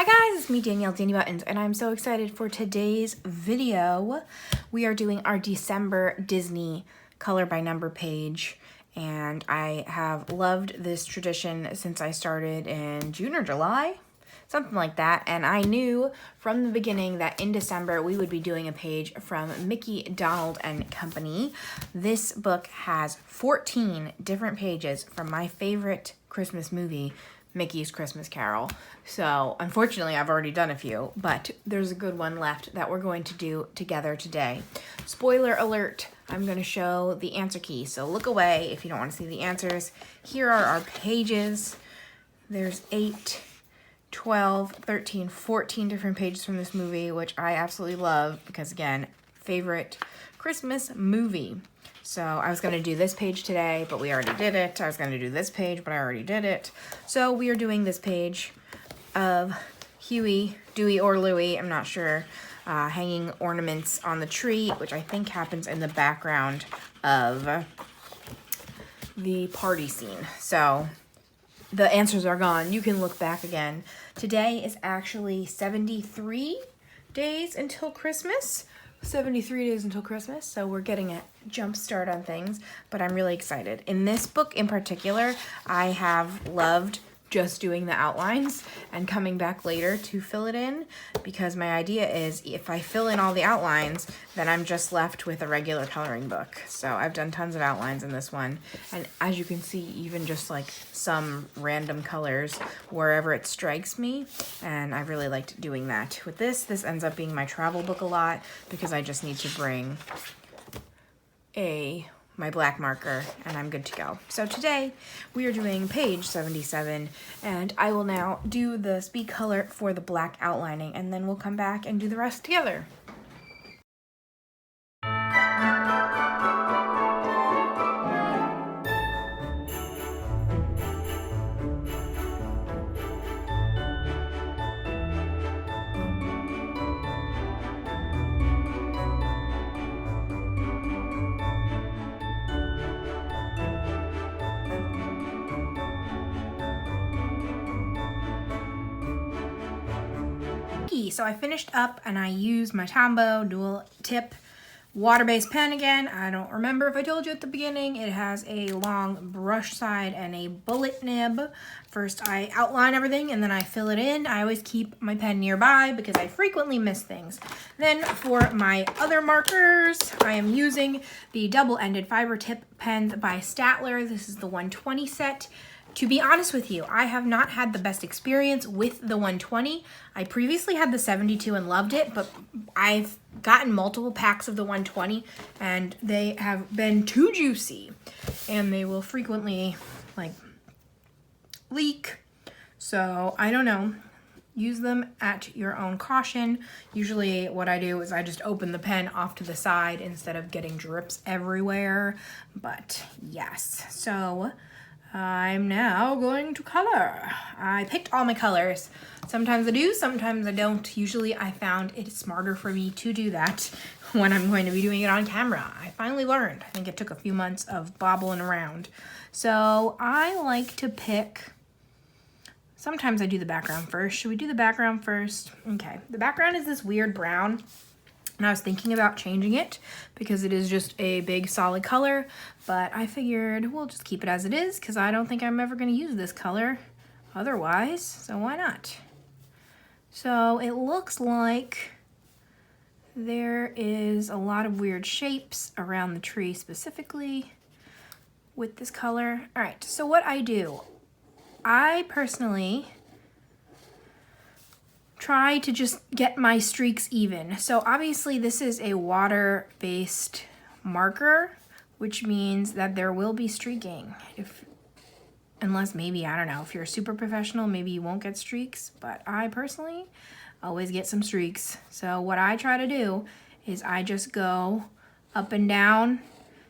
Hi guys, it's me Danielle, Danibuttons, and I'm so excited for today's video. We are doing our December Disney color by number page, and I have loved this tradition since I started in June or July, something like that. And I knew from the beginning that in December we would be doing a page from Mickey, Donald, and Company. This book has 14 different pages from my favorite Christmas movie, Mickey's Christmas Carol. So unfortunately I've already done a few, but there's a good one left that we're going to do together today. Spoiler alert, I'm going to show the answer key, so look away if you don't want to see the answers. Here are our pages. There's 8, 12, 13, 14 different pages from this movie, which I absolutely love because, again, favorite Christmas movie. So I was going to do this page today, but we already did it. I was going to do this page, but I already did it. So we are doing this page of Huey, Dewey, or Louie, I'm not sure, hanging ornaments on the tree, which I think happens in the background of the party scene. So the answers are gone. You can look back again. Today is actually 73 days until Christmas. 73 days until Christmas, so we're getting a jump start on things, but I'm really excited. In this book in particular, I have loved just doing the outlines and coming back later to fill it in, because my idea is if I fill in all the outlines, then I'm just left with a regular coloring book. So I've done tons of outlines in this one, and as you can see, even just like some random colors wherever it strikes me, and I really liked doing that. With this ends up being my travel book a lot because I just need to bring my black marker and I'm good to go. So today we are doing page 77, and I will now do the speed color for the black outlining, and then we'll come back and do the rest together. So I finished up and I used my Tombow dual tip water-based pen again. I don't remember if I told you at the beginning. It has a long brush side and a bullet nib. First I outline everything and then I fill it in. I always keep my pen nearby because I frequently miss things. Then for my other markers, I am using the double-ended fiber tip pens by Statler. This is the 120 set. To be honest with you, I have not had the best experience with the 120. I previously had the 72 and loved it, but I've gotten multiple packs of the 120 and they have been too juicy and they will frequently like leak. So I don't know. Use them at your own caution. Usually what I do is I just open the pen off to the side instead of getting drips everywhere. But yes, so I'm now going to color. I picked all my colors. Sometimes I do, sometimes I don't. Usually I found it smarter for me to do that when I'm going to be doing it on camera. I finally learned. I think it took a few months of bobbling around. So I like to pick, sometimes I do the background first. Should we do the background first? Okay, the background is this weird brown. And I was thinking about changing it because it is just a big solid color, but I figured we'll just keep it as it is because I don't think I'm ever going to use this color otherwise, so why not? So it looks like there is a lot of weird shapes around the tree specifically with this color. All right, so what I do, I personally try to just get my streaks even. So obviously this is a water-based marker, which means that there will be streaking. Unless maybe, I don't know, if you're a super professional, maybe you won't get streaks, but I personally always get some streaks. So what I try to do is I just go up and down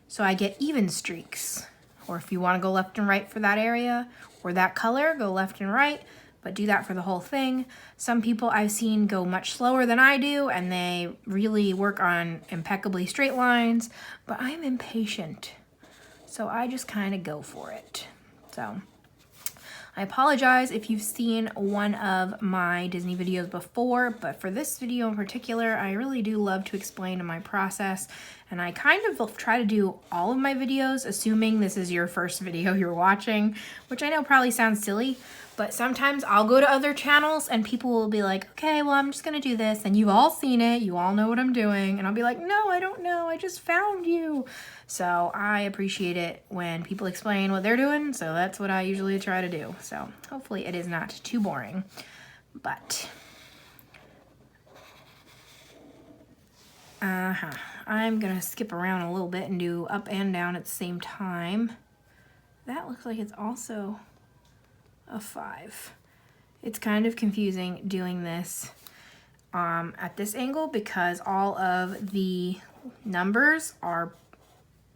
so I get even streaks. Or if you want to go left and right for that area or that color, go left and right. But do that for the whole thing. Some people I've seen go much slower than I do, and they really work on impeccably straight lines, but I'm impatient, so I just kind of go for it. So I apologize if you've seen one of my Disney videos before, but for this video in particular, I really do love to explain my process, and I kind of try to do all of my videos, assuming this is your first video you're watching, which I know probably sounds silly, but sometimes I'll go to other channels and people will be like, okay, well, I'm just gonna do this, and you've all seen it, you all know what I'm doing, and I'll be like, no, I don't know, I just found you. So I appreciate it when people explain what they're doing, so that's what I usually try to do. So hopefully it is not too boring, but I'm gonna skip around a little bit and do up and down at the same time. That looks like it's also a 5. It's kind of confusing doing this at this angle because all of the numbers are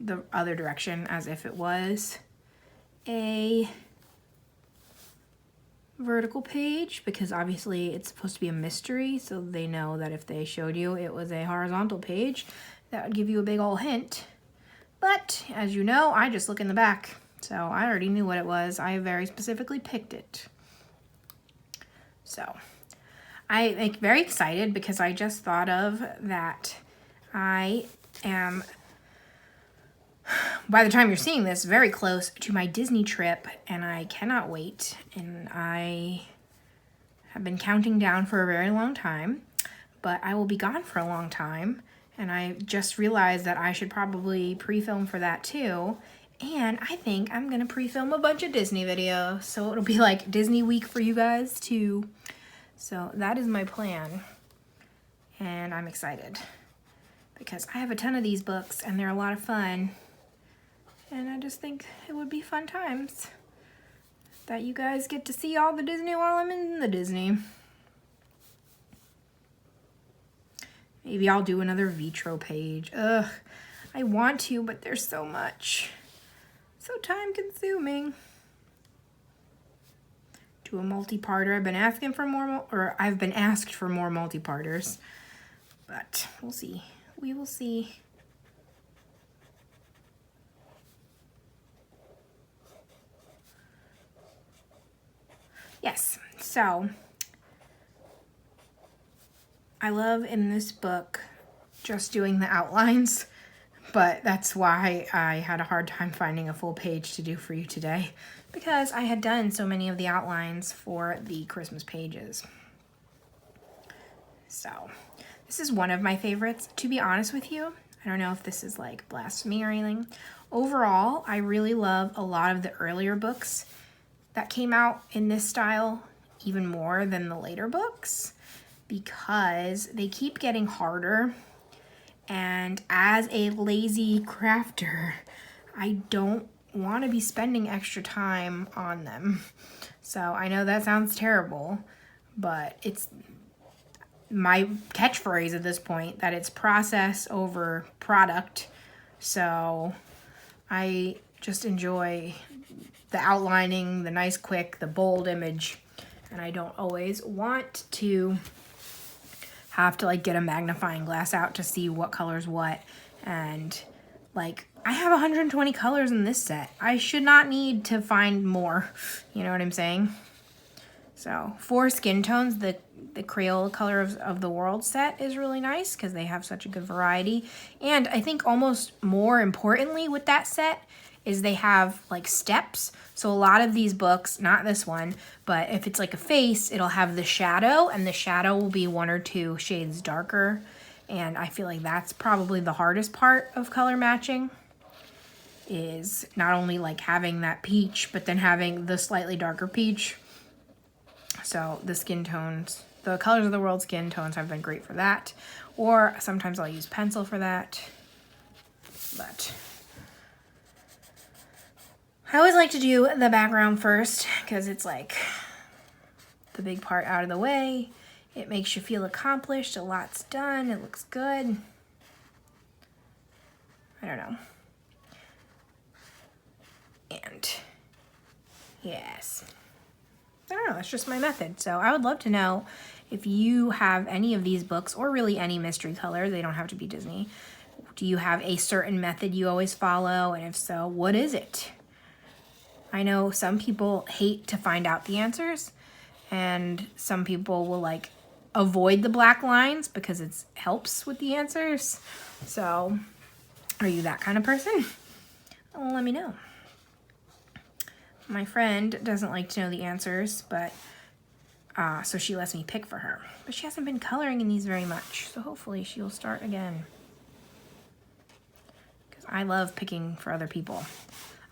the other direction, as if it was a vertical page, because obviously it's supposed to be a mystery, so they know that if they showed you it was a horizontal page, that would give you a big ol' hint. But as you know, I just look in the back, so I already knew what it was. I very specifically picked it. So I'm very excited because I just thought of that I am, by the time you're seeing this, very close to my Disney trip, and I cannot wait. And I have been counting down for a very long time, but I will be gone for a long time, and I just realized that I should probably pre-film for that too. And I think I'm gonna pre-film a bunch of Disney videos, so it'll be like Disney week for you guys too. So that is my plan, and I'm excited because I have a ton of these books and they're a lot of fun. And I just think it would be fun times that you guys get to see all the Disney while I'm in the Disney. Maybe I'll do another Vitro page. Ugh, I want to, but there's so much. So time consuming. Do a multi-parter. I've been asking for more, or I've been asked for more multi-parters, but we'll see. We will see. Yes, so I love in this book just doing the outlines, but that's why I had a hard time finding a full page to do for you today, because I had done so many of the outlines for the Christmas pages. So this is one of my favorites, to be honest with you. I don't know if this is like blasphemy or anything. Overall, I really love a lot of the earlier books that came out in this style even more than the later books, because they keep getting harder, and as a lazy crafter, I don't want to be spending extra time on them. So I know that sounds terrible, but it's my catchphrase at this point that it's process over product. So I just enjoy the outlining, the nice quick, the bold image, and I don't always want to have to like get a magnifying glass out to see what color's what. And like, I have 120 colors in this set. I should not need to find more, you know what I'm saying? So 4 skin tones, the Crayola Color of the World set is really nice because they have such a good variety. And I think almost more importantly with that set is they have like steps. So a lot of these books, not this one, but if it's like a face, it'll have the shadow, and the shadow will be 1 or 2 shades darker. And I feel like that's probably the hardest part of color matching, is not only like having that peach, but then having the slightly darker peach. So the skin tones, the Colors of the World skin tones have been great for that. Or sometimes I'll use pencil for that. But I always like to do the background first because it's like the big part out of the way. It makes you feel accomplished. A lot's done. It looks good. I don't know. And yes, I don't know. It's just my method. So I would love to know if you have any of these books, or really any mystery color. They don't have to be Disney. Do you have a certain method you always follow? And if so, what is it? I know some people hate to find out the answers, and some people will like avoid the black lines because it helps with the answers. So, are you that kind of person? Well, let me know. My friend doesn't like to know the answers, but so she lets me pick for her. But she hasn't been coloring in these very much, so hopefully she'll start again. Because I love picking for other people.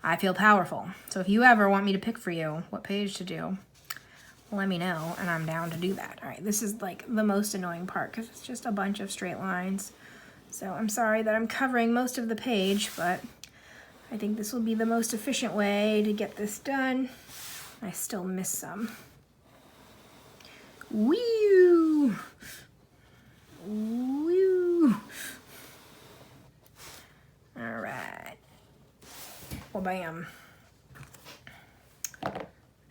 I feel powerful. So if you ever want me to pick for you what page to do, let me know, and I'm down to do that. All right, this is like the most annoying part because it's just a bunch of straight lines. So I'm sorry that I'm covering most of the page, but I think this will be the most efficient way to get this done. I still miss some. Woo! Woo! All right. Well, bam.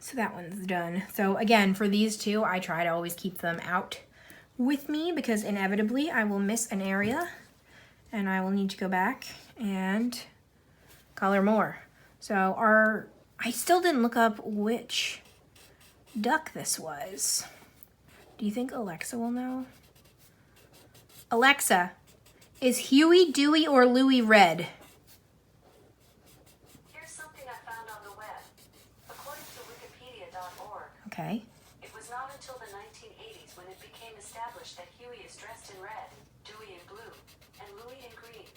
So that one's done. So again, for these two, I try to always keep them out with me because inevitably I will miss an area and I will need to go back and color more. So I still didn't look up which duck this was. Do you think Alexa will know? Alexa, is Huey, Dewey, or Louie red? Here's something I found on the web. According to Wikipedia.org, Okay. it was not until the 1980s when it became established that Huey is dressed in red, Dewey in blue, and Louie in green.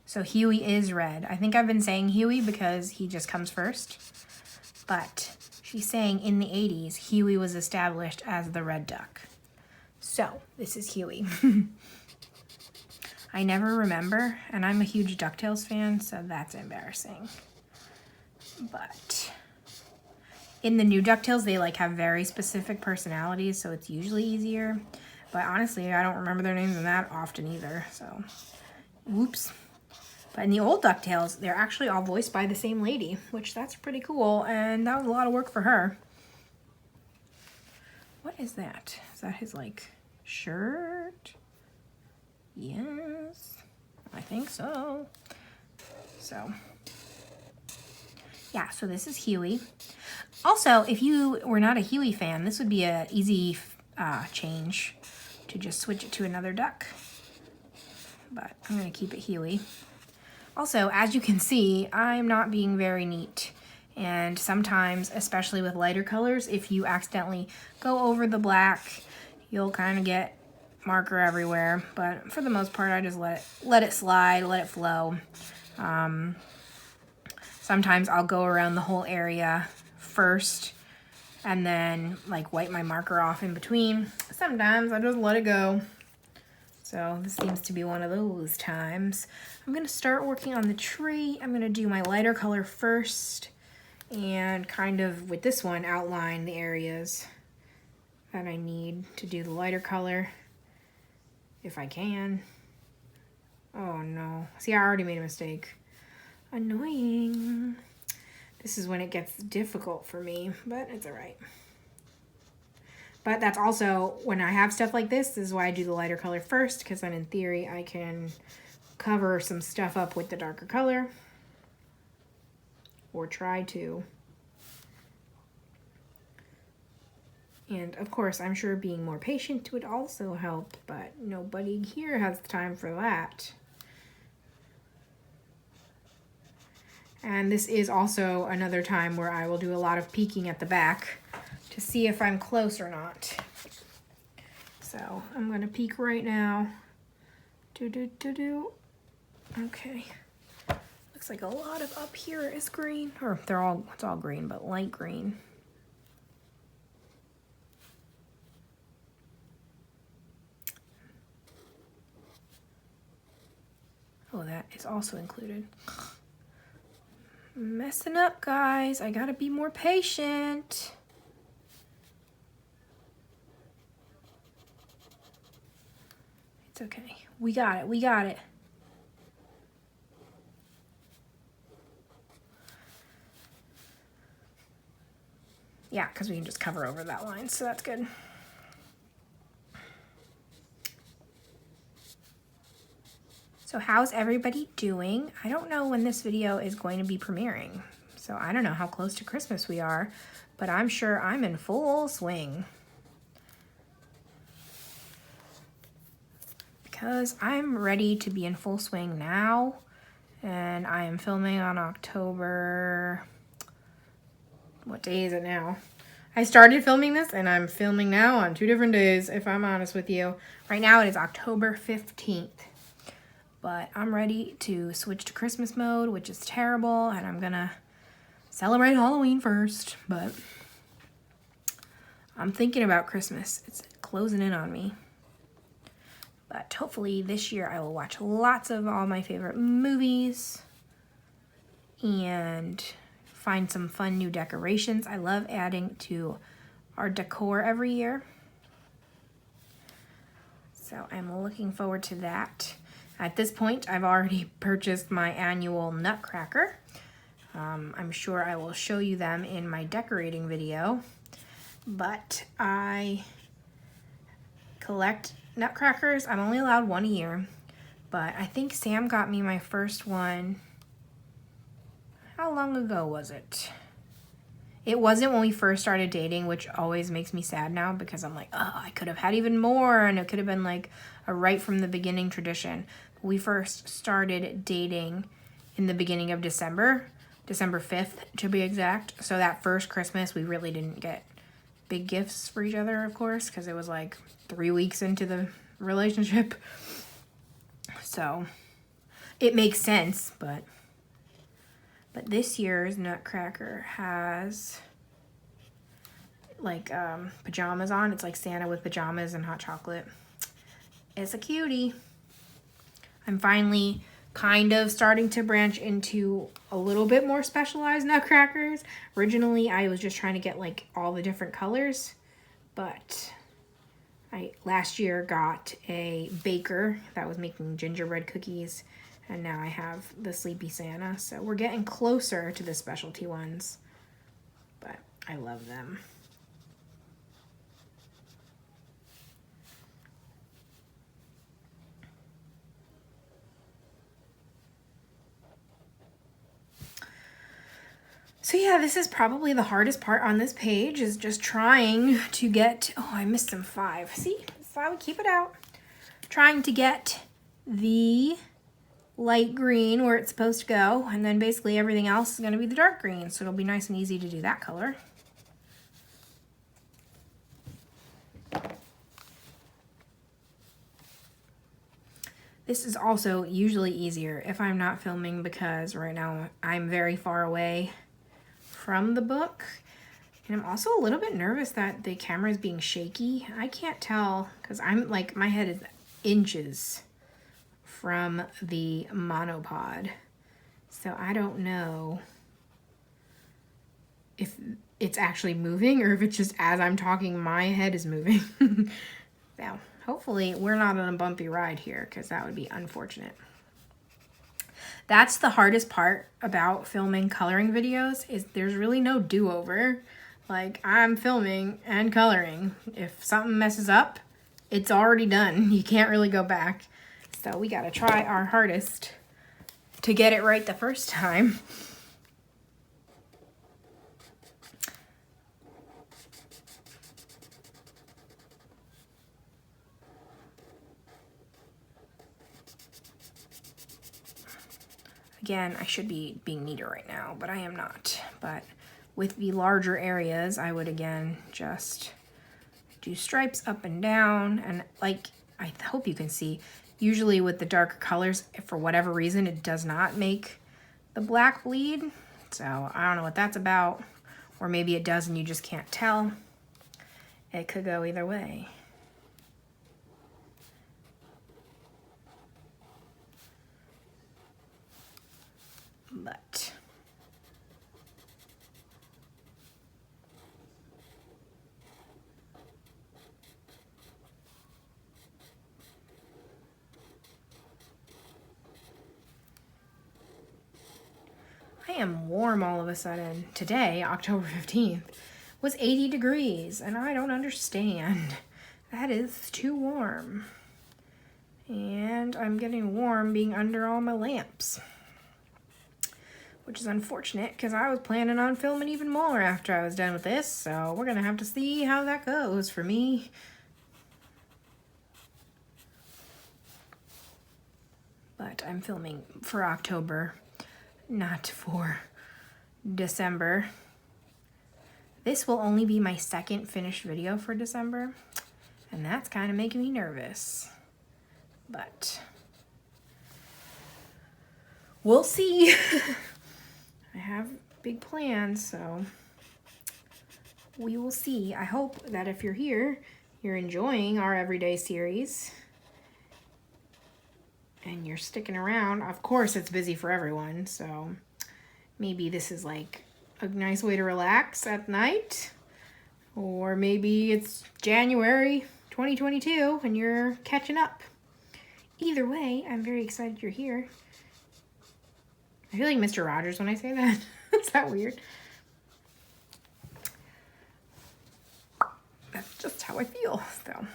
So Huey is red. I think I've been saying Huey because he just comes first. But she's saying in the 80s, Huey was established as the red duck. So this is Huey. I never remember, and I'm a huge DuckTales fan, so that's embarrassing. But in the new DuckTales, they like have very specific personalities, so it's usually easier. But honestly, I don't remember their names that often either, so whoops. But in the old DuckTales, they're actually all voiced by the same lady, which that's pretty cool, and that was a lot of work for her. What is that? Is that his, like, shirt? Yes, I think so. So, yeah, so this is Huey. Also, if you were not a Huey fan, this would be an easy change to just switch it to another duck. But I'm going to keep it Huey. Also, as you can see, I'm not being very neat. And sometimes, especially with lighter colors, if you accidentally go over the black, you'll kind of get marker everywhere. But for the most part, I just let it slide, let it flow. Sometimes I'll go around the whole area first and then like wipe my marker off in between. Sometimes I just let it go. So this seems to be one of those times. I'm going to start working on the tree. I'm going to do my lighter color first and kind of with this one outline the areas that I need to do the lighter color if I can. Oh no. See, I already made a mistake. Annoying. This is when it gets difficult for me, but it's all right. But that's also, when I have stuff like this is why I do the lighter color first, because then in theory I can cover some stuff up with the darker color. Or try to. And of course, I'm sure being more patient would also help, but nobody here has time for that. And this is also another time where I will do a lot of peeking at the back to see if I'm close or not. So I'm gonna peek right now. Okay. Looks like a lot of up here is green, or it's all green, but light green. Oh, that is also included. Messing up, guys. I gotta be more patient. It's okay. We got it. We got it. Yeah, because we can just cover over that line, so that's good. So how's everybody doing? I don't know when this video is going to be premiering, So I don't know how close to Christmas we are, but I'm sure I'm in full swing. Because I'm ready to be in full swing now, and I am filming on October, what day is it now? I started filming this and I'm filming now on 2 different days, if I'm honest with you. Right now it is October 15th, but I'm ready to switch to Christmas mode, which is terrible, and I'm gonna celebrate Halloween first, but I'm thinking about Christmas. It's closing in on me. But hopefully this year I will watch lots of all my favorite movies and find some fun new decorations. I love adding to our decor every year. So I'm looking forward to that. At this point, I've already purchased my annual nutcracker. I'm sure I will show you them in my decorating video. But I collect nutcrackers. I'm only allowed one a year. But I think Sam got me my first one. How long ago was it? It wasn't when we first started dating, which always makes me sad now because I'm like, oh, I could have had even more, and it could have been like a right from the beginning tradition. We first started dating in the beginning of December 5th to be exact. So that first Christmas, we really didn't get big gifts for each other, of course, because it was like 3 weeks into the relationship. So it makes sense, but this year's nutcracker has like pajamas on. It's like Santa with pajamas and hot chocolate. It's a cutie. I'm finally kind of starting to branch into a little bit more specialized nutcrackers. Originally, I was just trying to get like all the different colors, but I last year got a baker that was making gingerbread cookies. And now I have the Sleepy Santa. So we're getting closer to the specialty ones. But I love them. So yeah, this is probably the hardest part on this page, is just trying to get... Oh, I missed some 5. See? That's why we keep it out. Trying to get the light green where it's supposed to go, and then basically everything else is going to be the dark green, so it'll be nice and easy to do that color. This is also usually easier if I'm not filming, because right now I'm very far away from the book, and I'm also a little bit nervous that the camera is being shaky. I can't tell because I'm like, my head is inches from the monopod, so I don't know if it's actually moving or if it's just as I'm talking my head is moving. Now hopefully we're not on a bumpy ride here, because that would be unfortunate. That's the hardest part about filming coloring videos, is there's really no do-over. Like, I'm filming and coloring. If something messes up, it's already done. You can't really go back. So we gotta try our hardest to get it right the first time. Again, I should be being neater right now, but I am not. But with the larger areas, I would again just do stripes up and down. And like, I hope you can see, usually with the darker colors, if for whatever reason it does not make the black bleed. So I don't know what that's about. Or maybe it does and you just can't tell. It could go either way. But I am warm all of a sudden. Today, October 15th, was 80 degrees, and I don't understand. That is too warm. And I'm getting warm being under all my lamps. which is unfortunate because I was planning on filming even more after I was done with this. So we're going to have to see how that goes for me. But I'm filming for October, not for December. This will only be my second finished video for December, and that's kind of making me nervous. But we'll see. I have big plans, so we will see. I hope that if you're here, you're enjoying our everyday series and you're sticking around. Of course, it's busy for everyone, so maybe this is like a nice way to relax at night, or maybe it's January 2022 and you're catching up. Either way, I'm very excited you're here. I feel like Mr. Rogers when I say that. Is that weird? That's just how I feel, so.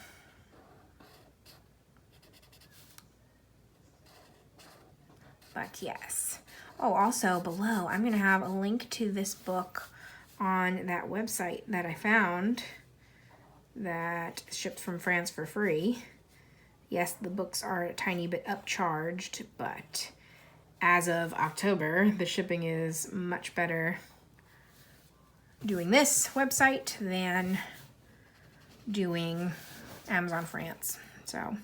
But yes. Oh, also below, I'm going to have a link to this book on that website that I found that shipped from France for free. Yes, the books are a tiny bit upcharged, but as of October, the shipping is much better doing this website than doing Amazon France. So,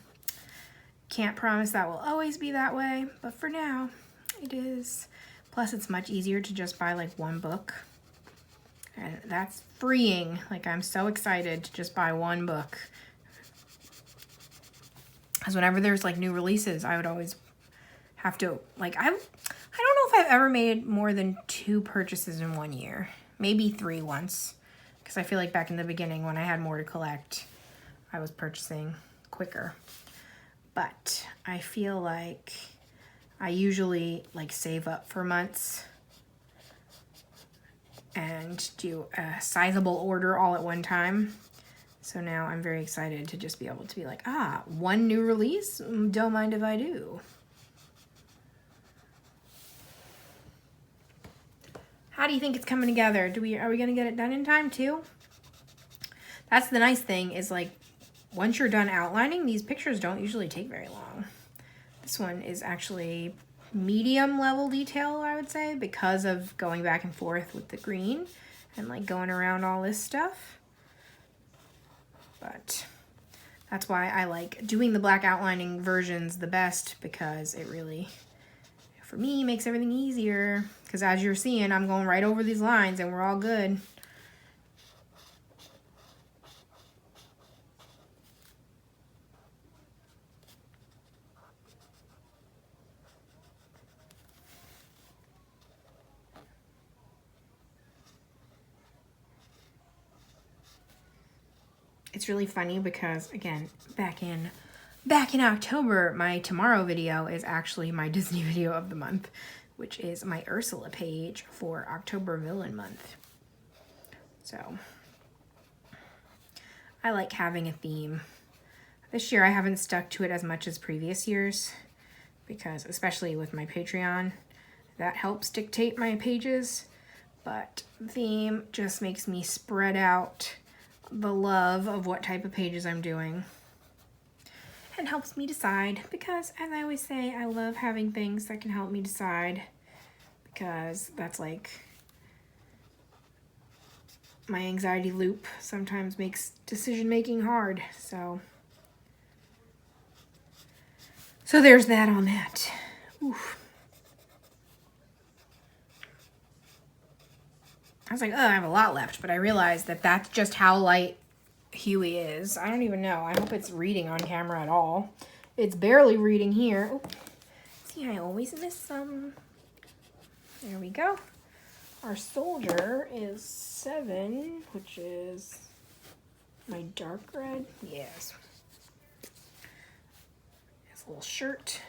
can't promise that will always be that way, but for now, it is. Plus, it's much easier to just buy like one book. And that's freeing. Like, I'm so excited to just buy one book. Because whenever there's like new releases, I would always have to, like, I don't know if I've ever made more than 2 purchases in 1 year. Maybe 3 once. Because I feel like back in the beginning when I had more to collect, I was purchasing quicker. But I feel like I usually like save up for months and do a sizable order all at one time. So now I'm very excited to just be able to be like, one new release? Don't mind if I do. How do you think it's coming together? Are we gonna get it done in time too? That's the nice thing is like, once you're done outlining, these pictures don't usually take very long. This one is actually medium level detail, I would say, because of going back and forth with the green and like going around all this stuff. But that's why I like doing the black outlining versions the best, because it really, for me, makes everything easier. Because as you're seeing, I'm going right over these lines and we're all good. It's really funny because, again, back in October, my tomorrow video is actually my Disney video of the month, which is my Ursula page for October Villain Month. So, I like having a theme. This year I haven't stuck to it as much as previous years, because especially with my Patreon, that helps dictate my pages, but theme just makes me spread out the love of what type of pages I'm doing and helps me decide, because as I always say, I love having things that can help me decide, because that's like my anxiety loop sometimes makes decision making hard. So there's that on that. Oof. I was like, oh, I have a lot left, but I realized that that's just how light Huey is. I don't even know. I hope it's reading on camera at all. It's barely reading here. Oh, see, I always miss some. There we go. Our soldier is 7, which is my dark red. Yes. His little shirt.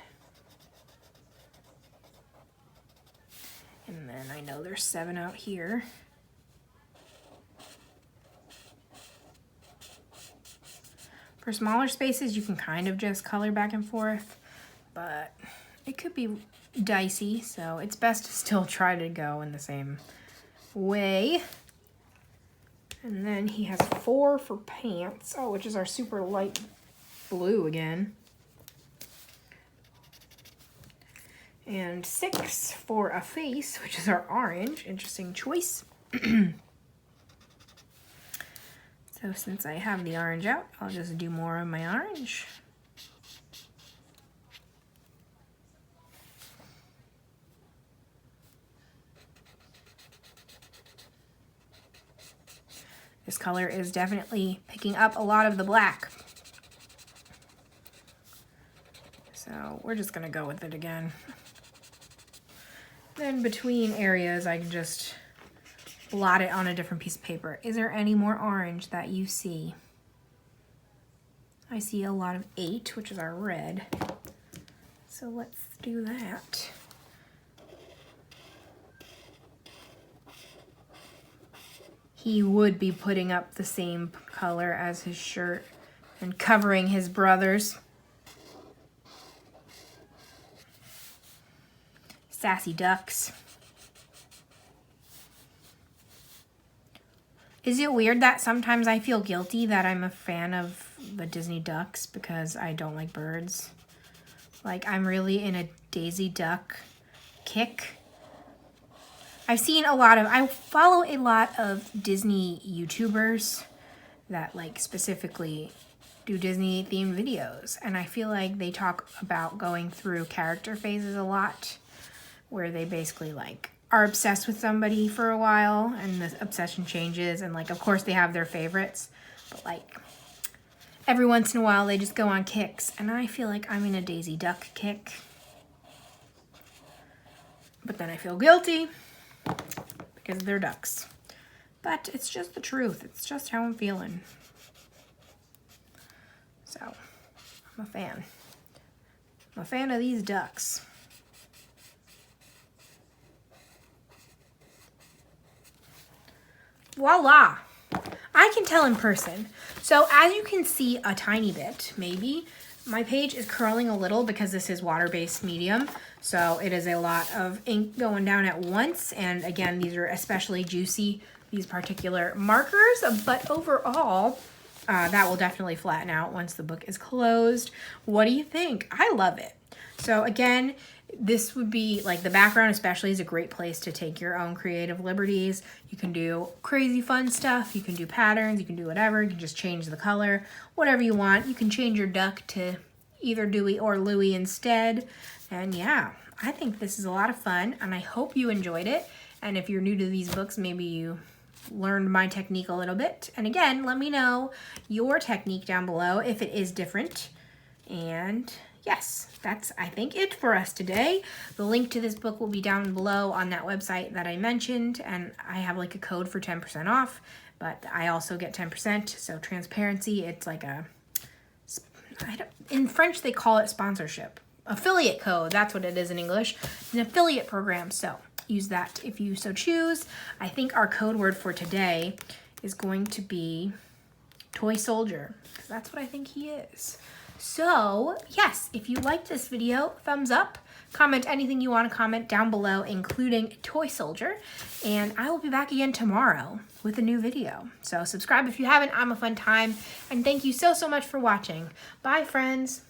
And then I know there's 7 out here. For smaller spaces, you can kind of just color back and forth, but it could be dicey, so it's best to still try to go in the same way. And then he has 4 for pants, oh, which is our super light blue again. And 6 for a face, which is our orange. Interesting choice. So since I have the orange out, I'll just do more of my orange. This color is definitely picking up a lot of the black. So we're just gonna go with it again. Then between areas, I can just blot it on a different piece of paper. Is there any more orange that you see? I see a lot of 8, which is our red. So let's do that. He would be putting up the same color as his shirt and covering his brothers. Sassy ducks. Is it weird that sometimes I feel guilty that I'm a fan of the Disney ducks because I don't like birds? Like, I'm really in a Daisy Duck kick. I follow a lot of Disney YouTubers that like specifically do Disney themed videos. And I feel like they talk about going through character phases a lot, where they basically like are obsessed with somebody for a while and the obsession changes, and like of course they have their favorites, but like every once in a while they just go on kicks, and I feel like I'm in a Daisy Duck kick. But then I feel guilty because they're ducks. But it's just the truth. It's just how I'm feeling. So I'm a fan. I'm a fan of these ducks. Voila! I can tell in person. So as you can see a tiny bit, maybe, my page is curling a little because this is water-based medium. So it is a lot of ink going down at once. And again, these are especially juicy, these particular markers. But overall, that will definitely flatten out once the book is closed. What do you think? I love it. So again, this would be like the background especially is a great place to take your own creative liberties. You can do crazy fun stuff. You can do patterns. You can do whatever. You can just change the color, whatever you want. You can change your duck to either Dewey or Louie instead. And yeah, I think this is a lot of fun and I hope you enjoyed it. And if you're new to these books, maybe you learned my technique a little bit. And again, let me know your technique down below if it is different. And yes, that's, I think, it for us today. The link to this book will be down below on that website that I mentioned, and I have like a code for 10% off, but I also get 10%, so transparency, it's like a, in French they call it sponsorship. Affiliate code, that's what it is in English. It's an affiliate program, so use that if you so choose. I think our code word for today is going to be Toy Soldier, because that's what I think he is. So, yes, if you liked this video, thumbs up, comment anything you want to comment down below, including Toy Soldier, and I will be back again tomorrow with a new video. So subscribe if you haven't. I'm a fun time, and thank you so much for watching. Bye, friends.